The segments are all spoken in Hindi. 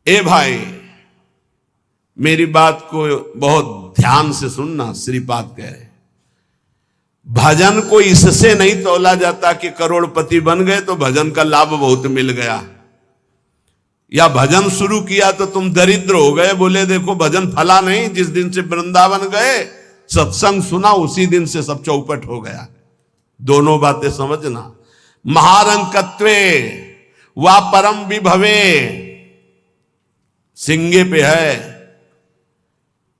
ए भाई, मेरी बात को बहुत ध्यान से सुनना। श्रीपाद कह रहे, भजन को इससे नहीं तौला जाता कि करोड़पति बन गए तो भजन का लाभ बहुत मिल गया, या भजन शुरू किया तो तुम दरिद्र हो गए। बोले देखो भजन फला नहीं, जिस दिन से वृंदावन गए सत्संग सुना उसी दिन से सब चौपट हो गया। दोनों बातें समझना। महारंकत्वे वा परम विभवे सिंगे पे है।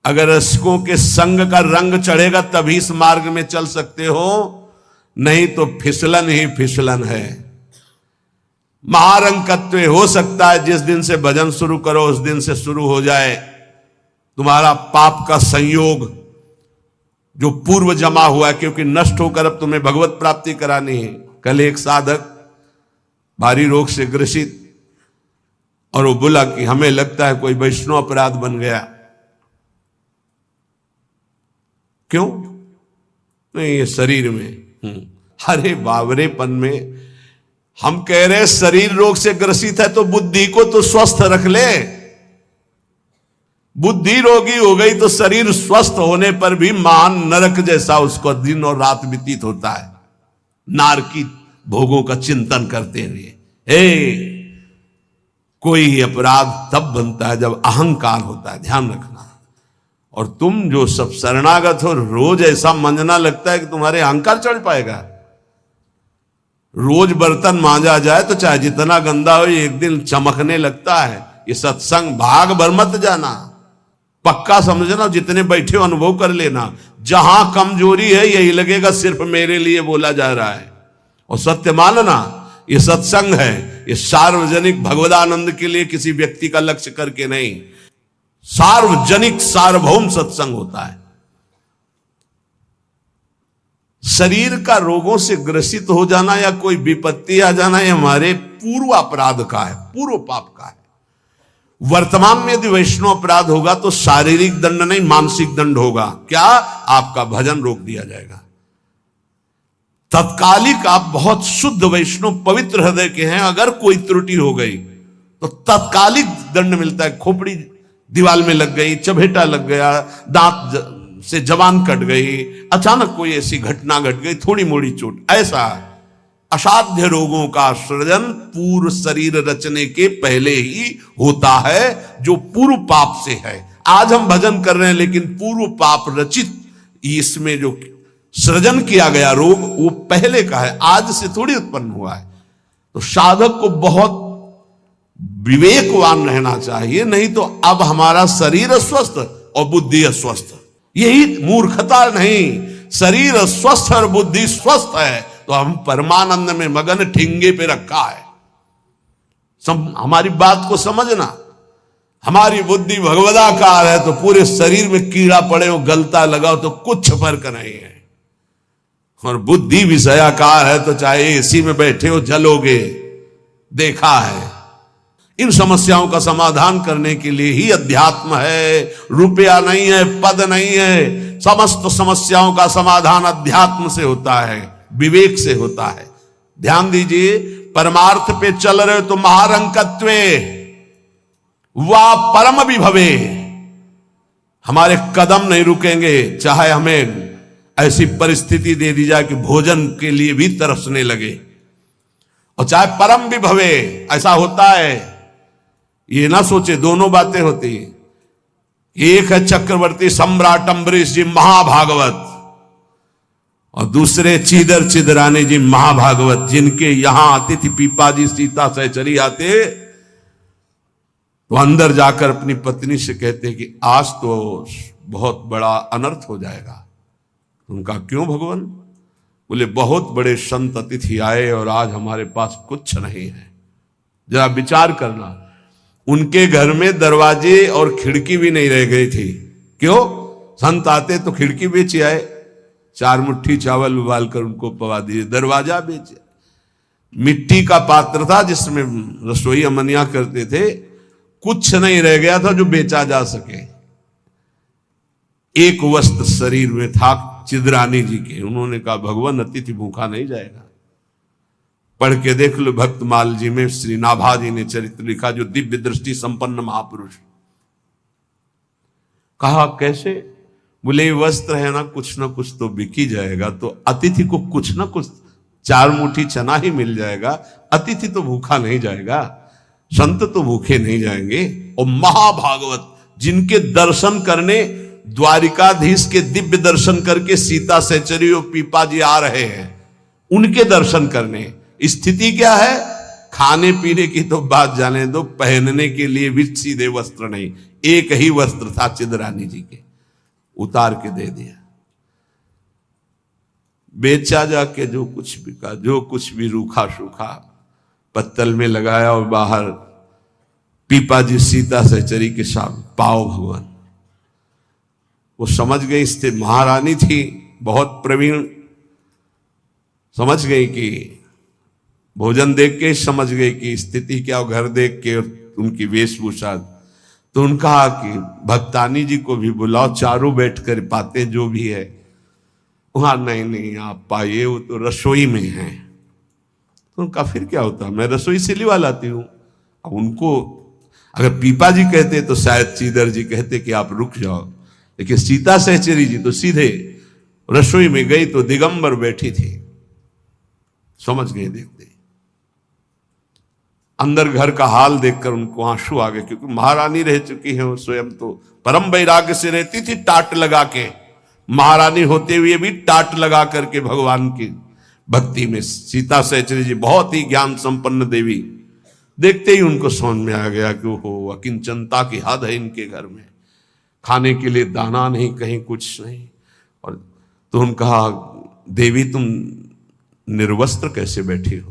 अगर रसिकों के संग का रंग चढ़ेगा तभी इस मार्ग में चल सकते हो, नहीं तो फिसलन ही फिसलन है। महारंकत्व हो सकता है जिस दिन से भजन शुरू करो उस दिन से शुरू हो जाए तुम्हारा पाप का संयोग जो पूर्व जमा हुआ है, क्योंकि नष्ट होकर अब तुम्हें भगवत प्राप्ति करानी है। कल एक साधक भारी रोग से ग्रसित, और वो बोला कि हमें लगता है कोई वैष्णव अपराध बन गया। क्यों? नहीं, ये शरीर में। अरे बावरेपन में हम कह रहे शरीर रोग से ग्रसित है तो बुद्धि को तो स्वस्थ रख ले। बुद्धि रोगी हो गई तो शरीर स्वस्थ होने पर भी महान नरक जैसा उसको दिन और रात व्यतीत होता है, नारकी भोगों का चिंतन करते हुए। कोई अपराध तब बनता है जब अहंकार होता है, ध्यान रखना। और तुम जो सब शरणागत हो, रोज ऐसा मंजना लगता है कि तुम्हारे अहंकार चढ़ पाएगा। रोज बर्तन मांजा जाए तो चाहे जितना गंदा हो एक दिन चमकने लगता है। ये सत्संग भाग भर मत जाना, पक्का समझना। जितने बैठे हो अनुभव कर लेना, जहां कमजोरी है यही लगेगा सिर्फ मेरे लिए बोला जा रहा है। और सत्य मानना, ये सत्संग है, ये सार्वजनिक भगवदानंद के लिए किसी व्यक्ति का लक्ष्य करके नहीं, सार्वजनिक सार्वभौम सत्संग होता है। शरीर का रोगों से ग्रसित हो जाना या कोई विपत्ति आ जाना ये हमारे पूर्व अपराध का है, पूर्व पाप का है। वर्तमान में यदि वैष्णव अपराध होगा तो शारीरिक दंड नहीं मानसिक दंड होगा। क्या? आपका भजन रोक दिया जाएगा। तत्कालिक आप बहुत शुद्ध वैष्णव पवित्र हृदय के हैं, अगर कोई त्रुटि हो गई तो तत्कालिक दंड मिलता है। खोपड़ी दीवाल में लग गई, चबेटा लग गया, दांत से जबान कट गई, अचानक कोई ऐसी घटना घट गई, थोड़ी मोड़ी चोट, ऐसा असाध्य रोगों का सृजन पूर्व शरीर रचने के पहले ही होता है, जो पूर्व पाप से है। आज हम भजन कर रहे हैं लेकिन पूर्व पाप रचित इसमें जो सृजन किया गया रोग वो पहले का है, आज से थोड़ी उत्पन्न हुआ है। तो साधक को बहुत विवेकवान रहना चाहिए, नहीं तो अब हमारा शरीर अस्वस्थ और बुद्धि अस्वस्थ, यही मूर्खता नहीं। शरीर स्वस्थ और बुद्धि स्वस्थ है तो हम परमानंद में मगन, ठिंगे पे रखा है। हमारी बात को समझना। हमारी बुद्धि भगवदाकार है तो पूरे शरीर में कीड़ा पड़े हो, गलता लगाओ तो कुछ फर्क नहीं है। और बुद्धि विषयाकार है तो चाहे एसी में बैठे हो जलोगे, देखा है। इन समस्याओं का समाधान करने के लिए ही अध्यात्म है, रुपया नहीं है, पद नहीं है। समस्त समस्याओं का समाधान अध्यात्म से होता है, विवेक से होता है। ध्यान दीजिए, परमार्थ पे चल रहे हो तो महारंकत्वे वा परम विभवे, हमारे कदम नहीं रुकेंगे चाहे हमें ऐसी परिस्थिति दे दी जाए कि भोजन के लिए भी तरसने लगे, और चाहे परम विभवे। ऐसा होता है, ये ना सोचे दोनों बातें होती हैं। एक है चक्रवर्ती सम्राट अम्बरीश जी महाभागवत, और दूसरे चीदर चिदरानी जी महाभागवत, जिनके यहां अतिथि पीपाजी सीता सहचरी आते तो अंदर जाकर अपनी पत्नी से कहते कि आज तो बहुत बड़ा अनर्थ हो जाएगा। उनका क्यों भगवान? बोले बहुत बड़े संत अतिथि आए और आज हमारे पास कुछ नहीं है। जरा विचार करना, उनके घर में दरवाजे और खिड़की भी नहीं रह गई थी। क्यों? संत आते तो खिड़की बेच आए, 4 मुट्ठी चावल उबाल कर उनको पवा दिए, दरवाजा बेचे। मिट्टी का पात्र था जिसमें रसोई अमनिया करते थे, कुछ नहीं रह गया था जो बेचा जा सके। एक वस्त्र शरीर में था चिदरानी जी के। उन्होंने कहा भगवान अतिथि भूखा नहीं जाएगा। पढ़ के देख लो भक्तमाल जी में श्री नाभा जी ने चरित्र लिखा, जो दिव्य दृष्टि संपन्न महापुरुष। कहा कैसे? बोले वस्त्र है ना कुछ तो बिक ही जाएगा, तो अतिथि को कुछ ना कुछ 4 मुट्ठी चना ही मिल जाएगा, अतिथि तो भूखा नहीं जाएगा, संत तो भूखे नहीं जाएंगे। और महाभागवत जिनके दर्शन करने, द्वारिकाधीश के दिव्य दर्शन करके सीता सहचरी और पीपा जी आ रहे हैं, उनके दर्शन करने। स्थिति क्या है? खाने पीने की तो बात जाने दो, पहनने के लिए भी सीधे वस्त्र नहीं, एक ही वस्त्र था चिदरानी जी के, उतार के दे दिया। बेचा जाके जो कुछ बिका, जो कुछ भी रूखा सूखा पत्तल में लगाया, और बाहर पीपा जी सीता सहचरी के साथ पाओ भगवान। वो समझ गई, स्थिति महारानी थी, बहुत प्रवीण, समझ गई कि भोजन देख के समझ गई कि स्थिति क्या, और घर देख के उनकी वेशभूषा। तो उनका कहा कि भक्तानी जी को भी बुलाओ, चारों बैठकर पाते जो भी है। वहां नहीं आप पाइए, वो तो रसोई में है। तो उनका फिर क्या होता, मैं रसोई से लिवा लाती हूं। अब उनको अगर पीपा जी कहते तो शायद चीदर जी कहते कि आप रुक जाओ, लेकिन सीता सहचरी जी तो सीधे रसोई में गई तो दिगंबर बैठी थी। समझ गए देखते, अंदर घर का हाल देखकर उनको आंसू आ गए, क्योंकि महारानी रह चुकी है वो स्वयं, तो परम वैराग्य से रहती थी, टाट लगा के। महारानी होते हुए भी टाट लगा करके भगवान की भक्ति में। सीता सहचरी जी बहुत ही ज्ञान संपन्न देवी, देखते ही उनको समझ में आ गया कि वो अकिंचनता की हद है इनके घर में, खाने के लिए दाना नहीं, कहीं कुछ नहीं। और तो उन्होंने कहा, देवी तुम निर्वस्त्र कैसे बैठी हो?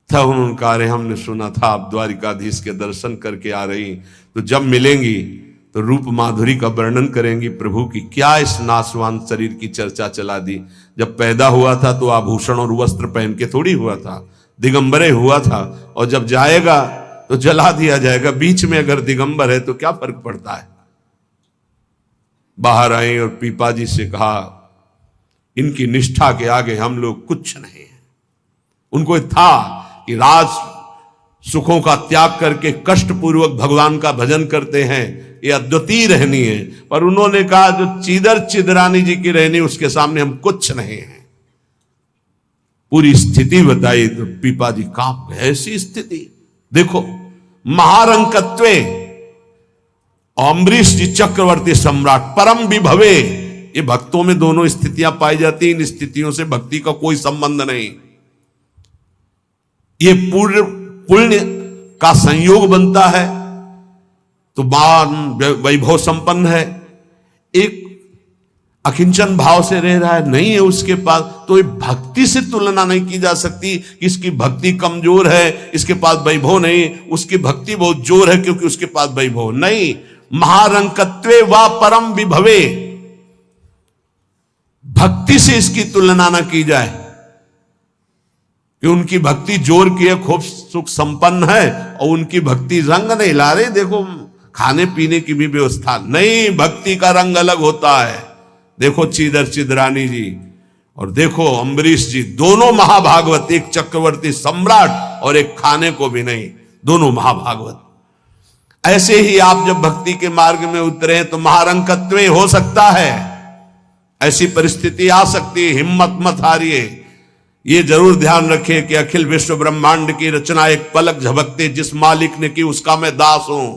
तब उन्होंने कहा, अरे हमने सुना था आप द्वारिकाधीश के दर्शन करके आ रही, तो जब मिलेंगी तो रूप माधुरी का वर्णन करेंगी प्रभु की। क्या इस नासवान शरीर की चर्चा चला दी? जब पैदा हुआ था तो आभूषण और वस्त्र पहन के थोड़ी हुआ था, दिगंबरे हुआ था, और जब जाएगा तो जला दिया जाएगा। बीच में अगर दिगंबर है तो क्या फर्क पड़ता है? बाहर आई और पीपा जी से कहा, इनकी निष्ठा के आगे हम लोग कुछ नहीं है। उनको था कि राज सुखों का त्याग करके कष्ट पूर्वक भगवान का भजन करते हैं, ये अद्वितीय रहनी है। पर उन्होंने कहा जो चीदर चिदरानी जी की रहनी, उसके सामने हम कुछ नहीं है। पूरी स्थिति बताई तो पीपा जी कांप गए। ऐसी स्थिति देखो, महारंकत्वे, अम्बरीश जी चक्रवर्ती सम्राट, परम विभवे, ये भक्तों में दोनों स्थितियां पाई जाती हैं। इन स्थितियों से भक्ति का कोई संबंध नहीं। ये पूर्ण पुण्य का संयोग बनता है तो मान वैभव संपन्न है। एक अकिंचन भाव से रह रहा है, नहीं है उसके पास, तो ये भक्ति से तुलना नहीं की जा सकती। इसकी भक्ति कमजोर है, इसके पास वैभव नहीं, उसकी भक्ति बहुत जोर है क्योंकि उसके पास वैभव नहीं। महारंकत्वे व परम विभवे, भक्ति से इसकी तुलना ना की जाए कि उनकी भक्ति जोर की है, खूब सुख संपन्न है, और उनकी भक्ति रंग नहीं ला रहे। देखो खाने पीने की भी व्यवस्था नहीं, भक्ति का रंग अलग होता है। देखो चीदर चिदरानी जी और देखो अम्बरीश जी, दोनों महाभागवत, एक चक्रवर्ती सम्राट और एक खाने को भी नहीं, दोनों महाभागवत। ऐसे ही आप जब भक्ति के मार्ग में उतरे तो महारंकत्व हो सकता है, ऐसी परिस्थिति आ सकती है। हिम्मत मत हारिए। ये जरूर ध्यान रखिए कि अखिल विश्व ब्रह्मांड की रचना एक पलक झपकते जिस मालिक ने की उसका मैं दास हूं।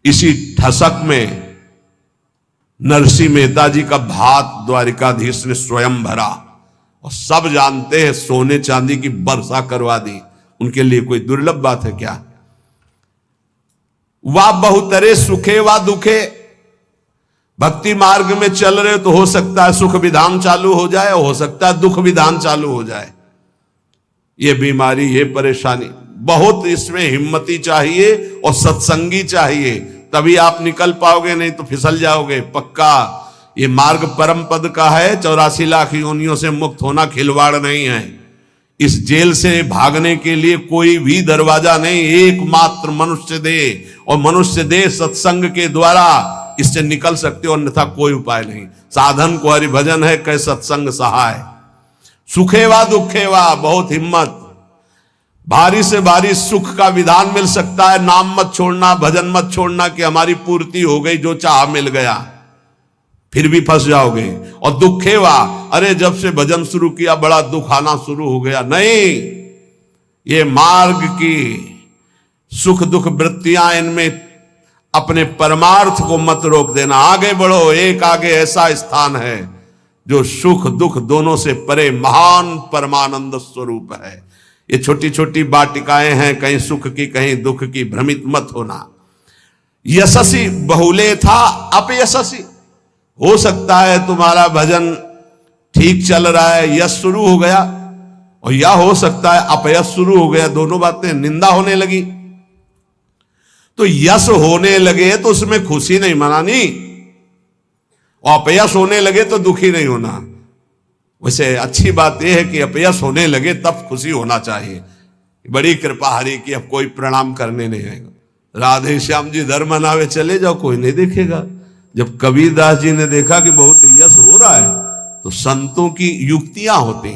इसी ठसक में नरसिंह मेहता जी का भात द्वारिकाधीश ने स्वयं भरा, और सब जानते हैं सोने चांदी की वर्षा करवा दी। उनके लिए कोई दुर्लभ बात है क्या? वाह बहुतरे सुखे व दुखे, भक्ति मार्ग में चल रहे तो हो सकता है सुख विधान चालू हो जाए, हो सकता है दुख विधान चालू हो जाए। ये बीमारी, ये परेशानी, बहुत इसमें हिम्मती चाहिए और सत्संगी चाहिए, तभी आप निकल पाओगे, नहीं तो फिसल जाओगे पक्का। ये मार्ग परम पद का है, 84 लाख योनियों से मुक्त होना खिलवाड़ नहीं है। इस जेल से भागने के लिए कोई भी दरवाजा नहीं, एकमात्र मनुष्य दे, और मनुष्य दे सत्संग के द्वारा इससे निकल सकते हो, अन्यथा कोई उपाय नहीं। साधन को हरि भजन है, कै सत्संग सहाय। सुखे वा दुखे वा, बहुत हिम्मत। भारी से भारी सुख का विधान मिल सकता है, नाम मत छोड़ना, भजन मत छोड़ना कि हमारी पूर्ति हो गई, जो चाह मिल गया, फिर भी फंस जाओगे। और दुखे वा, अरे जब से भजन शुरू किया बड़ा दुख आना शुरू हो गया। नहीं, ये मार्ग की सुख दुख वृत्तियां, इनमें अपने परमार्थ को मत रोक देना, आगे बढ़ो। एक आगे ऐसा स्थान है जो सुख दुख दोनों से परे महान परमानंद स्वरूप है। ये छोटी छोटी वाटिकाएं हैं, कहीं सुख की कहीं दुख की, भ्रमित मत होना। यशस्वी बहुले था अपयशस्वी, हो सकता है तुम्हारा भजन ठीक चल रहा है, यश शुरू हो गया, और या हो सकता है अपयश शुरू हो गया, दोनों बातें, निंदा होने लगी। तो यश होने लगे तो उसमें खुशी नहीं मनानी, और अपयश होने लगे तो दुखी नहीं होना। वैसे अच्छी बात यह है कि अपयश होने लगे तब खुशी होना चाहिए। बड़ी कृपा हरि की, अब कोई प्रणाम करने नहीं आएगा। राधे श्याम जी धर्म मनावे चले जाओ, कोई नहीं देखेगा। जब कबीरदास जी ने देखा कि बहुत यश हो रहा है, तो संतों की युक्तियां होती।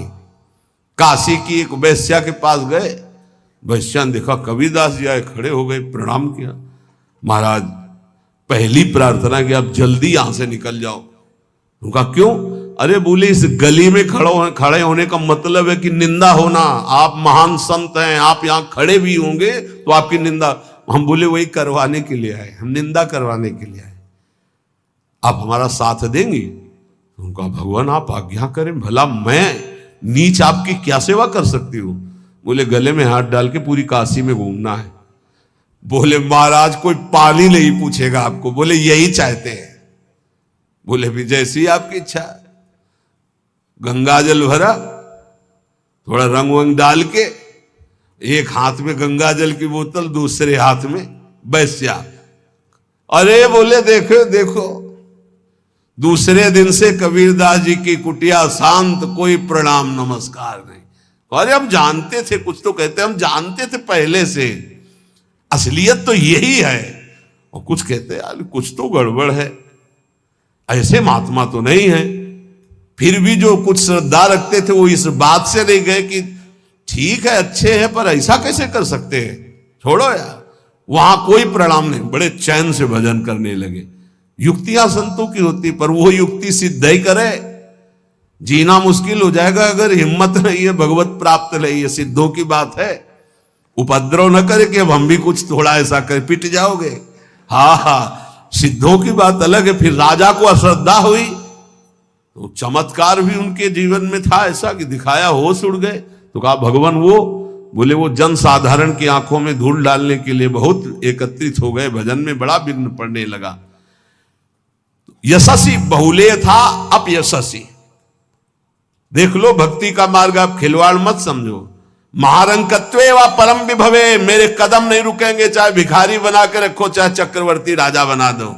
काशी की एक वैश्या के पास गए, वैश्या ने देखा कबीरदास जी आए, खड़े हो गए, प्रणाम किया। महाराज पहली प्रार्थना कि आप जल्दी यहां से निकल जाओ। उनका क्यों? अरे बोले, इस गली में खड़े होने का मतलब है कि निंदा होना। आप महान संत हैं, आप यहां खड़े भी होंगे तो आपकी निंदा। हम बोले वही करवाने के लिए आए, हम निंदा करवाने के लिए आए, आप हमारा साथ देंगी? उनका भगवान आप आज्ञा करें, भला मैं नीच आपकी क्या सेवा कर सकती हूं? बोले गले में हाथ डाल के पूरी काशी में घूमना है। बोले महाराज कोई पानी नहीं पूछेगा आपको। बोले यही चाहते हैं। बोले भी जैसी आपकी इच्छा। गंगा जल भरा, थोड़ा रंग वंग डाल के, एक हाथ में गंगा जल की बोतल, दूसरे हाथ में वैश्या। अरे बोले देखो देखो, दूसरे दिन से कबीरदास जी की कुटिया शांत, कोई प्रणाम नमस्कार नहीं। अरे हम जानते थे, कुछ तो कहते हम जानते थे पहले से, असलियत तो यही है। और कुछ कहते यार कुछ तो गड़बड़ है, ऐसे महात्मा तो नहीं है। फिर भी जो कुछ श्रद्धा रखते थे वो इस बात से नहीं गए कि ठीक है अच्छे हैं पर ऐसा कैसे कर सकते हैं, छोड़ो यार। वहां कोई प्रणाम नहीं, बड़े चैन से भजन करने लगे। युक्तियां संतों की होती, पर वो युक्ति सिद्ध ही करे, जीना मुश्किल हो जाएगा अगर हिम्मत नहीं है, भगवत प्राप्त नहीं है। सिद्धों की बात है, उपद्रव न करे कि अब हम भी कुछ थोड़ा ऐसा कर पिट जाओगे। हाँ हाँ, सिद्धों की बात अलग है। फिर राजा को अश्रद्धा हुई तो चमत्कार भी उनके जीवन में था ऐसा कि दिखाया, होश उड़ गए। तो कहा भगवान वो, बोले वो जन साधारण की आंखों में धूल डालने के लिए बहुत एकत्रित हो गए, भजन में बड़ा विघ्न पड़ने लगा। यशस्वी बहुले था अपयशस्वी। देख लो भक्ति का मार्ग, आप खिलवाड़ मत समझो। महारंकत्वे व परम विभवे, मेरे कदम नहीं रुकेंगे, चाहे भिखारी बना के रखो, चाहे चक्रवर्ती राजा बना दो।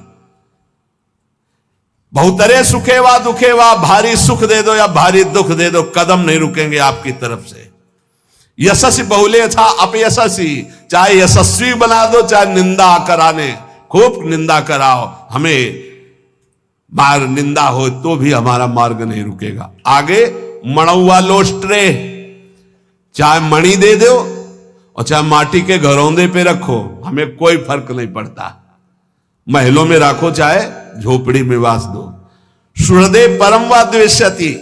बहुतरे सुखे वा दुखे वा, भारी सुख दे दो या भारी दुख दे दो, कदम नहीं रुकेंगे आपकी तरफ से। यशस्वी बहुले था अपयशस्वी, चाहे यशस्वी बना दो चाहे निंदा कराने, खूब निंदा कराओ, हमें मार निंदा हो तो भी हमारा मार्ग नहीं रुकेगा। आगे मणुआ लोस्ट्रे, चाहे मणि दे दो और चाहे माटी के घरौंदे पे रखो, हमें कोई फर्क नहीं पड़ता। महलों में रखो चाहे झोपड़ी में वास दो। सुहृदय परम व द्वेष्यति,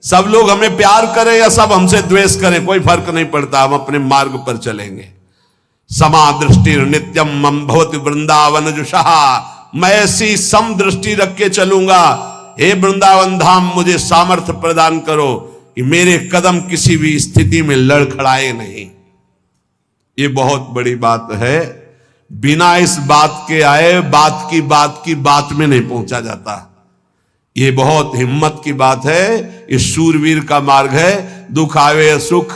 सब लोग हमें प्यार करें या सब हमसे द्वेष करें, कोई फर्क नहीं पड़ता, हम अपने मार्ग पर चलेंगे। समा दृष्टि नित्यम मम भवति वृंदावन जुषहा, मैं ऐसी सम दृष्टि रख के चलूंगा। हे वृंदावन धाम, मुझे सामर्थ्य प्रदान करो कि मेरे कदम किसी भी स्थिति में लड़खड़ाए नहीं। ये बहुत बड़ी बात है। बिना इस बात के आए बात की बात में नहीं पहुंचा जाता। ये बहुत हिम्मत की बात है। ये शूरवीर का मार्ग है। दुख आवे या सुख,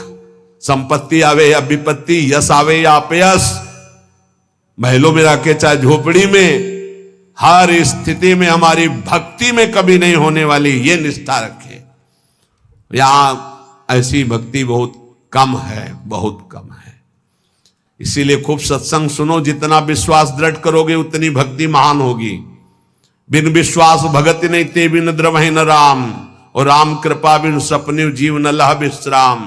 संपत्ति आवे या विपत्ति, यश आवे या अपयश, महलों में रखे चाहे झोपड़ी में, हर स्थिति में हमारी भक्ति में कभी नहीं होने वाली, ये निष्ठा रखे। यहां ऐसी भक्ति बहुत कम है, बहुत कम है। इसीलिए खूब सत्संग सुनो, जितना विश्वास दृढ़ करोगे उतनी भक्ति महान होगी। बिन विश्वास भगति नहीं ते बिन द्रवहि न राम, और राम कृपा बिन सपने जीव न लह विश्राम।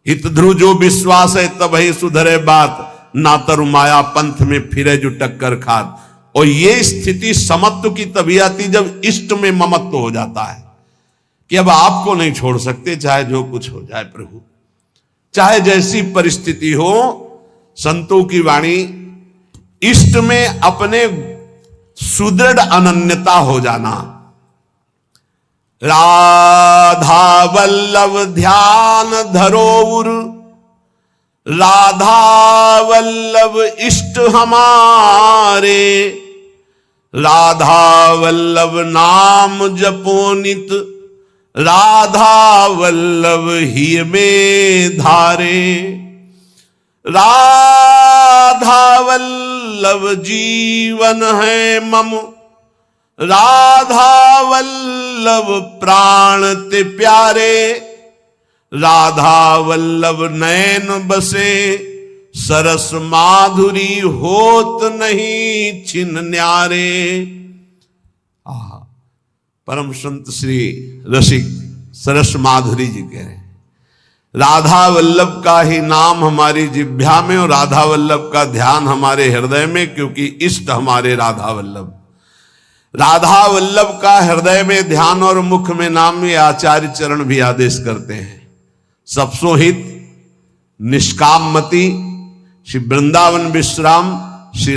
हित ध्रुव जो विश्वास है तब ही सुधरे बात, ना तरु माया पंथ में फिरे जो टक्कर खात। और ये स्थिति समत्व की तभी आती जब इष्ट में ममत्व हो जाता है कि अब आपको नहीं छोड़ सकते, चाहे जो कुछ हो जाए प्रभु, चाहे जैसी परिस्थिति हो। संतों की वाणी, इष्ट में अपने सुदृढ़ अनन्यता हो जाना। राधा वल्लभ ध्यान धरोउर, राधा वल्लभ इष्ट हमारे, राधा वल्लभ नाम जपो नित, राधा वल्लभ ही में धारे। राधा वल्लभ जीवन है मम, राधा वल्लभ प्राण ते प्यारे, राधा वल्लभ नैन बसे, सरस माधुरी होत नहीं छिन न्यारे। परम संत श्री रसिक सरस माधुरी जी कह रहे हैं, राधा वल्लभ का ही नाम हमारी जिह्वा में और राधा वल्लभ का ध्यान हमारे हृदय में, क्योंकि इष्ट हमारे राधा वल्लभ। राधा वल्लभ का हृदय में ध्यान और मुख में नाम, ये आचार्य चरण भी आदेश करते हैं। सबसो हित निष्काम मति, श्री वृंदावन विश्राम, श्री